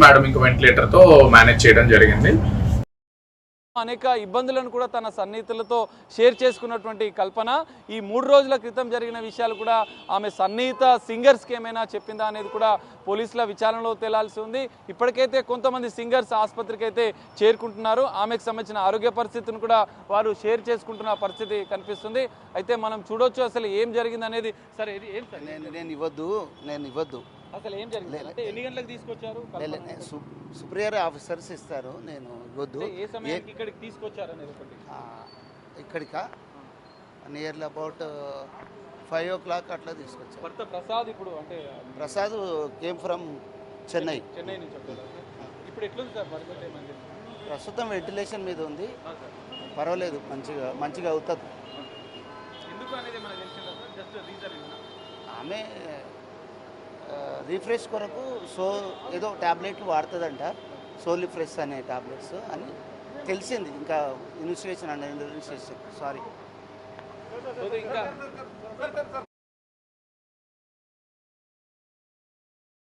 Madam ఇంకా ventilator తో manage చేయడం జరిగింది. అనేక ఇబ్బందులను కూడా తన సన్నిహితులతో షేర్ చేసుకున్నటువంటి కల్పన ఈ 3 రోజుల క్రితం జరిగిన విషయాలు కూడా ఆమె సన్నిహిత సింగర్స్కి ఏమైనా చెప్పిందా అనేది కూడా పోలీసుల విచారణలో తేలాల్సి ఉంది. ఇప్పటికైతే కొంతమంది సింగర్స్ ఆసుపత్రికి అయితే చేరుకుంటున్నారు. ఆమెకు సంబంధించిన ఆరోగ్య పరిస్థితిని కూడా వారు షేర్ చేసుకుంటున్న పరిస్థితి కనిపిస్తుంది. అయితే మనం చూడొచ్చు అసలు ఏం జరిగింది అనేది. సరే ఏం సార్ నేను ఇవ్వద్దు అసలు ఏం జరిగింది అంటే ఎన్ని గంటలకు తీసుకొచ్చారు? సుప్రియర్ ఆఫీసర్స్ ఇస్తారు, నేను ఇవ్వద్దు. ఏ సమయానికి ఇక్కడికి తీసుకొచ్చారు అనేది ఒకటి. ఇక్కడికా నియర్లీ అబౌట్ 5 o'clock అట్లా తీసుకొచ్చారు. భర్త ప్రసాద్ ఇప్పుడు అంటే ప్రసాద్ కేమ్ ఫ్రమ్ చెన్నై నుంచి వచ్చారు. ఇప్పుడు ఎట్లుంది సార్ పరిస్థితి? ఏమైంది? ప్రస్తుతం వెంటిలేషన్ మీద ఉంది, పర్వాలేదు, మంచిగా అవుతుంది. ఎందుకు అనేది మనకు తెలిసిందా సార్? జస్ట్ రీజన్ ఆమె రీఫ్రెష్ కొరకు ఏదో ట్యాబ్లెట్లు వాడుతుందంట, సోలిఫ్రెష్ అనే ట్యాబ్లెట్స్ అని తెలిసింది. ఇంకా ఇన్వెస్టిగేషన్ సారీ.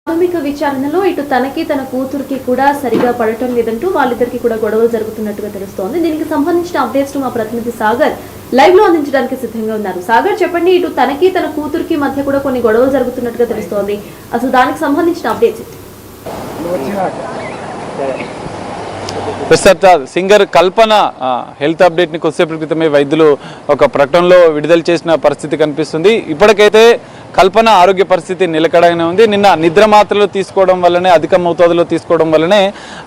ప్రాథమిక విచారణలో ఇటు తనకి తన కూతురికి కూడా సరిగా పడటం లేదంటూ వాళ్ళిద్దరికి కూడా గొడవలు జరుగుతున్నట్టుగా తెలుస్తోంది. దీనికి సంబంధించిన అప్డేట్స్ మా ప్రతినిధి సాగర్ లైవ్ లో అందించడానికి సిద్ధంగా ఉన్నారు. సాగర్, చెప్పండి, ఇటు తనకి తన కూతురికి మధ్య కూడా కొన్ని గొడవలు జరుగుతున్నట్టుగా తెలుస్తోంది. అసలు దానికి సంబంధించిన అప్డేట్స్ సింగర్ కల్పన హెల్త్ అప్డేట్ని కొద్దిసేపటి క్రితమే వైద్యులు ఒక ప్రకటనలో విడుదల చేసిన పరిస్థితి కనిపిస్తుంది. ఇప్పటికైతే కల్పన ఆరోగ్య పరిస్థితి నిలకడగానే ఉంది. నిన్న నిద్ర మాత్రలు తీసుకోవడం వల్లనే, అధిక మోతాదులో తీసుకోవడం వల్లనే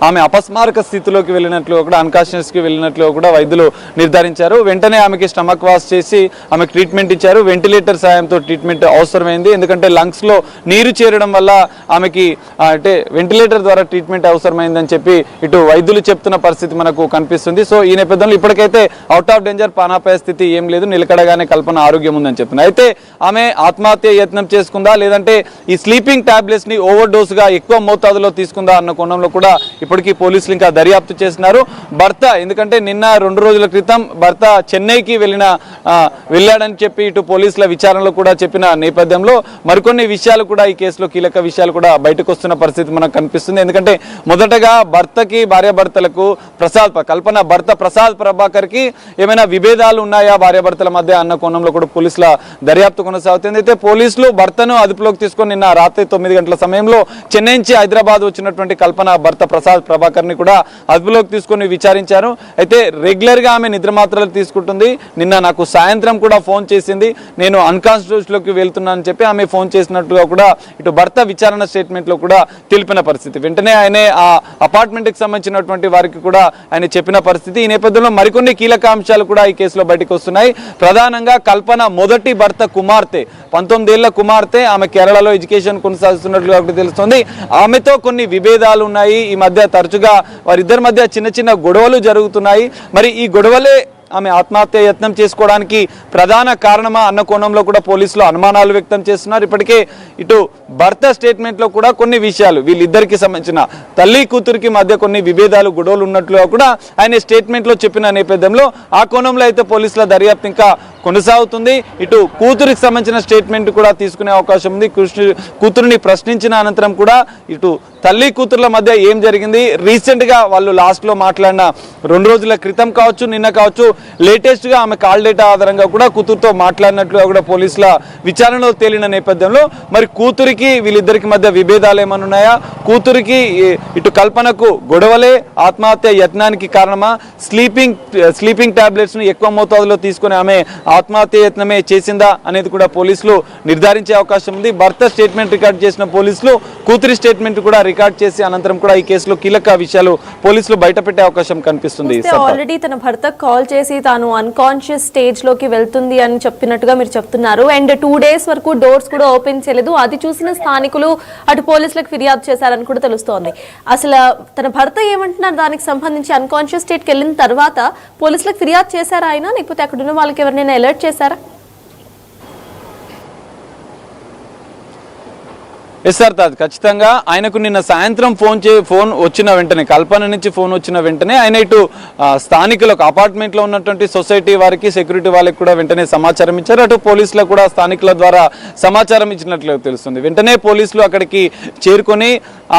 ఆమె అపస్మారక స్థితిలోకి వెళ్ళినట్లు కూడా, అన్కాన్షియస్కి వెళ్ళినట్లు కూడా వైద్యులు నిర్ధారించారు. వెంటనే ఆమెకి స్టమక్ వాష్ చేసి ఆమెకు ట్రీట్మెంట్ ఇచ్చారు. వెంటిలేటర్ సాయంతో ట్రీట్మెంట్ అవసరమైంది. ఎందుకంటే లంగ్స్లో నీరు చేరడం వల్ల ఆమెకి అంటే వెంటిలేటర్ ద్వారా ట్రీట్మెంట్ అవసరమైందని చెప్పి ఇటు వైద్యులు చెప్తున్న పరిస్థితి మనకు కనిపిస్తుంది. సో ఈ నేపథ్యంలో ఇప్పటికైతే అవుట్ ఆఫ్ డేంజర్, ప్రాణాపాయ స్థితి ఏం లేదు, నిలకడగానే కల్పన ఆరోగ్యం ఉందని చెప్తున్నారు. అయితే ఆమె ఆత్మహత్య యత్నం చేసుకుందా, లేదంటే ఈ స్లీపింగ్ టాబ్లెట్స్ ని ఓవర్ డోస్ గా ఎక్కువ మోతాదులో తీసుకుందా అన్న కోణంలో కూడా ఇప్పటికీ పోలీసులు ఇంకా దర్యాప్తు చేస్తున్నారు. భర్త, ఎందుకంటే నిన్న 2 రోజుల క్రితం భర్త చెన్నైకి వెళ్ళాడని చెప్పి ఇటు పోలీసుల విచారణలో కూడా చెప్పిన నేపథ్యంలో మరికొన్ని విషయాలు కూడా ఈ కేసులో కీలక విషయాలు కూడా బయటకు వస్తున్న పరిస్థితి మనకు కనిపిస్తుంది. ఎందుకంటే మొదటగా భర్తకి, భార్యాభర్తలకు కల్పన భర్త ప్రసాద్ ప్రభాకర్ కి ఏమైనా విభేదాలు ఉన్నాయా భార్యాభర్తల మధ్య అన్న కోణంలో కూడా పోలీసుల దర్యాప్తు కొనసాగుతుంది. అయితే పోలీసులు భర్తను అదుపులోకి తీసుకొని నిన్న రాత్రి 9 గంటల సమయంలో చెన్నై నుంచి హైదరాబాద్ వచ్చినటువంటి కల్పన భర్త ప్రసాద్ ప్రభాకర్ ని కూడా అదుపులోకి తీసుకొని విచారించారు. అయితే రెగ్యులర్ గా ఆమె నిద్ర మాత్రలు తీసుకుంటుంది. నిన్న నాకు సాయంత్రం కూడా ఫోన్ చేసింది, నేను అన్కాన్షియస్ లోకి వెళ్తున్నానని చెప్పి ఆమె ఫోన్ చేసినట్టుగా కూడా ఇటు భర్త విచారణ స్టేట్మెంట్ లో కూడా తెలిపిన పరిస్థితి. వెంటనే ఆయన ఆ అపార్ట్మెంట్ కి సంబంధించినటువంటి వారికి కూడా ఆయన చెప్పిన పరిస్థితి. ఈ నేపథ్యంలో మరికొన్ని కీలక అంశాలు కూడా ఈ కేసులో బయటకు వస్తున్నాయి. ప్రధానంగా కల్పన మొదటి భర్త కుమార్తె, 19 ఏళ్ల కుమార్తె, ఆమె కేరళలో ఎడ్యుకేషన్ కొనసాగిస్తున్నట్లుగా తెలుస్తుంది. ఆమెతో కొన్ని విభేదాలు ఉన్నాయి. ఈ మధ్య తరచుగా వారిద్దరి మధ్య చిన్న చిన్న గొడవలు జరుగుతున్నాయి. మరి ఈ గొడవలే ఆమె ఆత్మహత్య యత్నం చేసుకోవడానికి ప్రధాన కారణమా అన్న కోణంలో కూడా పోలీసులు అనుమానాలు వ్యక్తం చేస్తున్నారు. ఇప్పటికే ఇటు భర్త స్టేట్మెంట్ లో కూడా కొన్ని విషయాలు, వీళ్ళిద్దరికి సంబంధించిన తల్లి కూతురికి మధ్య కొన్ని విభేదాలు, గొడవలు ఉన్నట్లుగా కూడా ఆయన స్టేట్మెంట్ లో చెప్పిన నేపథ్యంలో ఆ కోణంలో అయితే పోలీసుల దర్యాప్తు ఇంకా కొనసాగుతుంది. ఇటు కూతురికి సంబంధించిన స్టేట్మెంట్ కూడా తీసుకునే అవకాశం ఉంది. కూతురుని ప్రశ్నించిన అనంతరం కూడా ఇటు తల్లి కూతుర్ల మధ్య ఏం జరిగింది, రీసెంట్ గా వాళ్ళు లాస్ట్ లో మాట్లాడిన 2 రోజుల క్రితం కావచ్చు, నిన్న కావచ్చు, లేటెస్ట్ గా ఆమె కాల్ డేటా ఆధారంగా కూడా కూతురుతో మాట్లాడినట్లుగా కూడా పోలీసుల విచారణలో తేలిన నేపథ్యంలో మరి కూతురికి వీళ్ళిద్దరికి మధ్య విభేదాలు ఏమైనా ఉన్నాయా, కూతురికి ఇటు కల్పనకు గొడవలే ఆత్మహత్య యత్నానికి కారణమా, స్లీపింగ్ టాబ్లెట్స్ ను ఎక్కువ మోతాదులో తీసుకుని ఆమె ఆత్మహత్య యత్నమే చేసిందా అనేది కూడా పోలీసులు నిర్ధారించే అవకాశం ఉంది. భర్త స్టేట్మెంట్ రికార్డ్ చేసిన పోలీసులు కూతురి స్టేట్మెంట్ కూడా రికార్డ్ చేసి అనంతరం కూడా ఈ కేసులో కీలక విషయాలు పోలీసులు బయటపెట్టే అవకాశం కనిపిస్తుంది. ఆల్రెడీ తన భర్త కాల్ చేసి తాను అన్కాన్షియస్ స్టేజ్ లోకి వెళ్తుంది అని చెప్పినట్టుగా మీరు చెప్తున్నారు. అండ్ 2 days వరకు డోర్స్ కూడా ఓపెన్ చేయలేదు. అది చూసిన స్థానికులు అటు పోలీసులకు ఫిర్యాదు చేశారని కూడా తెలుస్తోంది. అసలు తన భర్త ఏమంటున్నారు దానికి సంబంధించి? అన్కాన్షియస్ స్టేట్కి వెళ్ళిన తర్వాత పోలీసులకు ఫిర్యాదు చేశారా ఆయన, లేకపోతే అక్కడ ఉన్న వాళ్ళకి ఎవరినైనా అలర్ట్ చేశారా? ఎస్ సార్ తాజ్, ఖచ్చితంగా ఆయనకు నిన్న సాయంత్రం ఫోన్ వచ్చిన వెంటనే, కల్పన నుంచి ఫోన్ వచ్చిన వెంటనే ఆయన ఇటు స్థానికులకు అపార్ట్మెంట్లో ఉన్నటువంటి సొసైటీ వారికి, సెక్యూరిటీ వాళ్ళకి కూడా వెంటనే సమాచారం ఇచ్చారు. అటు పోలీసులకు కూడా స్థానికుల ద్వారా సమాచారం ఇచ్చినట్లు తెలుస్తుంది. వెంటనే పోలీసులు అక్కడికి చేరుకొని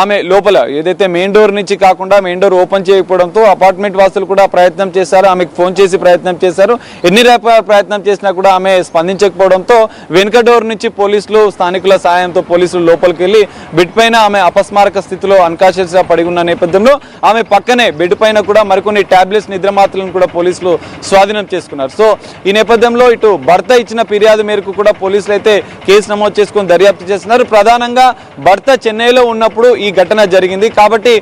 ఆమె లోపల ఏదైతే మెయిన్ డోర్ నుంచి కాకుండా మెయిన్ డోర్ ఓపెన్ చేయకపోవడంతో అపార్ట్మెంట్ వాసులు కూడా ప్రయత్నం చేశారు, ఆమెకు ఫోన్ చేసి ప్రయత్నం చేశారు. ఎన్ని ప్రయత్నం చేసినా కూడా ఆమె స్పందించకపోవడంతో వెనుక డోర్ నుంచి పోలీసులు, స్థానికుల సాయంతో పోలీసులు లోపలికి వెళ్ళి బెడ్ పైన ఆమె అపస్మారక స్థితిలో అన్కాన్షియస్ గా పడి ఉన్న నేపథ్యంలో ఆమె పక్కనే బెడ్ పైన కూడా మరికొన్ని టాబ్లెట్స్, నిద్రమాత్రలను కూడా పోలీసులు స్వాధీనం చేసుకున్నారు. సో ఈ నేపథ్యంలో ఇటు భర్త ఇచ్చిన ఫిర్యాదు మేరకు కూడా పోలీసులు అయితే కేసు నమోదు చేసుకుని దర్యాప్తు చేస్తున్నారు. ప్రధానంగా భర్త చెన్నైలో ఉన్నప్పుడు ఈ ఘటన జరిగింది కాబట్టి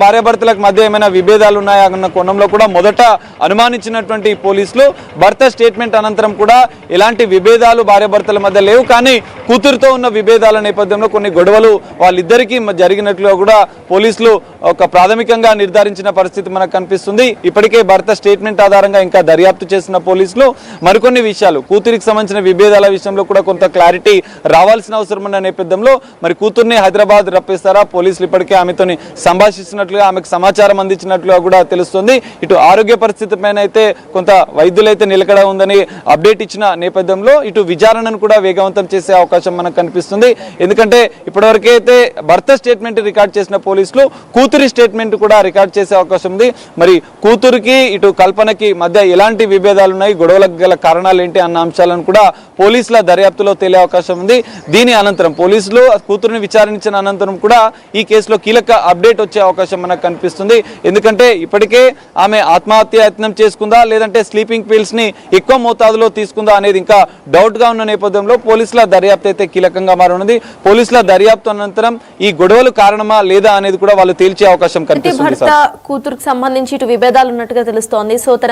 భార్యాభర్తలకు మధ్య ఏమైనా విభేదాలు ఉన్నాయా అన్న కోణంలో కూడా మొదట అనుమానించినటువంటి పోలీసులు భర్త స్టేట్మెంట్ అనంతరం కూడా ఎలాంటి విభేదాలు భార్యాభర్తల మధ్య లేవు, కానీ కూతురుతో ఉన్న విభేదాల నేపథ్యంలో కొన్ని గొడవలు వాళ్ళిద్దరికీ జరిగినట్లుగా కూడా పోలీసులు ఒక ప్రాథమికంగా నిర్ధారించిన పరిస్థితి మనకు కనిపిస్తుంది. ఇప్పటికే భర్త స్టేట్మెంట్ ఆధారంగా ఇంకా దర్యాప్తు చేసిన పోలీసులు మరికొన్ని విషయాలు, కూతురికి సంబంధించిన విభేదాల విషయంలో కూడా కొంత క్లారిటీ రావాల్సిన అవసరం ఉన్న నేపథ్యంలో మరి కూతుర్ని హైదరాబాద్ రప్పిస్తారా, పోలీసులు ఇప్పటికే ఆమెతోని సంభాషిస్తున్నట్లుగా, ఆమెకు సమాచారం అందించినట్లుగా కూడా తెలుస్తుంది. ఇటు ఆరోగ్య పరిస్థితి పైన అయితే కొంత వైద్యులైతే నిలకడ ఉందని అప్డేట్ ఇచ్చిన నేపథ్యంలో ఇటు విచారణను కూడా వేగవంతం చేసే అవకాశం మనకు కనిపిస్తుంది. ఎందుకంటే ఇప్పటివరకు అయితే భర్త స్టేట్మెంట్ రికార్డ్ చేసిన పోలీసులు కూతురి స్టేట్మెంట్ కూడా రికార్డ్ చేసే అవకాశం ఉంది. మరి కూతురికి ఇటు కల్పనకి మధ్య ఎలాంటి విభేదాలు ఉన్నాయి, గొడవలకు గల కారణాలు ఏంటి అన్న అంశాలను కూడా పోలీసుల దర్యాప్తులో తేలే అవకాశం ఉంది. దీని అనంతరం పోలీసులు కూతురుని విచారించిన అనంతరం కూడా ఈ కేసులో కీలక అప్డేట్ వచ్చే అవకాశం మనకు కనిపిస్తుంది. ఎందుకంటే ఇప్పటికే ఆమె ఆత్మహత్య యత్నం చేసుకుందా లేదంటే స్లీపింగ్ పిల్స్ ని ఎక్కువ మోతాదులో తీసుకుందా అనేది ఇంకా డౌట్ గా ఉన్న నేపథ్యంలో పోలీసుల దర్యాప్తు అయితే కీలకంగా మారనుంది. పోలీసుల దర్యాప్తు అనంతరం ఈ గొడవలు కారణమా లేదా అనేది కూడా వాళ్ళు తేల్చే అవకాశం కనిపిస్తుంది. భర్త కూతురుకు సంబంధించి ఇటు విభేదాలు ఉన్నట్టుగా తెలుస్తోంది. సో తన